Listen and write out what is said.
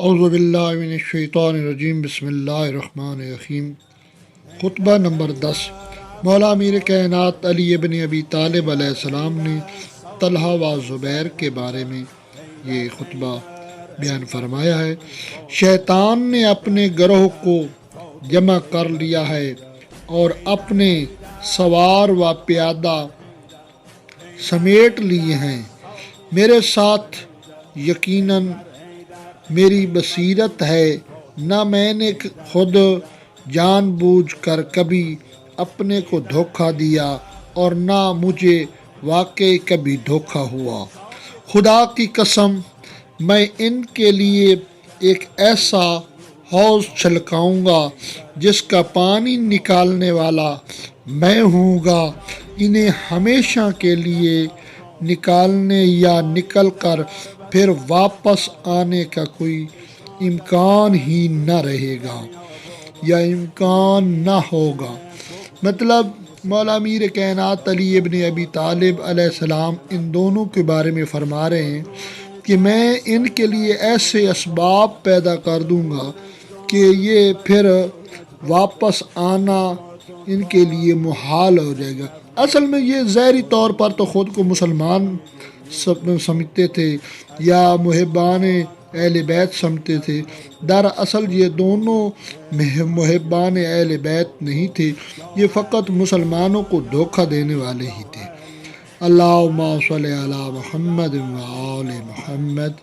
اعوذ باللہ من الشیطان الرجیم، بسم اللہ الرحمن الرحیم۔ خطبہ نمبر 10۔ مولا امیر کائنات علی ابن ابی طالب علیہ السلام نے طلحہ و زبیر کے بارے میں یہ خطبہ بیان فرمایا ہے۔ شیطان نے اپنے گروہ کو جمع کر لیا ہے اور اپنے سوار و پیادہ سمیٹ لیے ہیں۔ میرے ساتھ یقیناً میری بصیرت ہے، نہ میں نے خود جان بوجھ کر کبھی اپنے کو دھوکہ دیا اور نہ مجھے واقعی کبھی دھوکہ ہوا۔ خدا کی قسم، میں ان کے لیے ایک ایسا حوض چھلکاؤں گا جس کا پانی نکالنے والا میں ہوں گا۔ انہیں ہمیشہ کے لیے نکالنے یا نکل کر پھر واپس آنے کا کوئی امکان ہی نہ رہے گا یا امکان نہ ہوگا۔ مطلب مولا امیر کائنات علی ابن ابی طالب علیہ السلام ان دونوں کے بارے میں فرما رہے ہیں کہ میں ان کے لیے ایسے اسباب پیدا کر دوں گا کہ یہ پھر واپس آنا ان کے لیے محال ہو جائے گا۔ اصل میں یہ ظاہری طور پر تو خود کو مسلمان سمجھتے تھے یا محبان اہل بیت سمجھتے تھے، دراصل یہ دونوں محبان اہل بیت نہیں تھے، یہ فقط مسلمانوں کو دھوکہ دینے والے ہی تھے۔ اللہم صلی علی محمد و آل محمد۔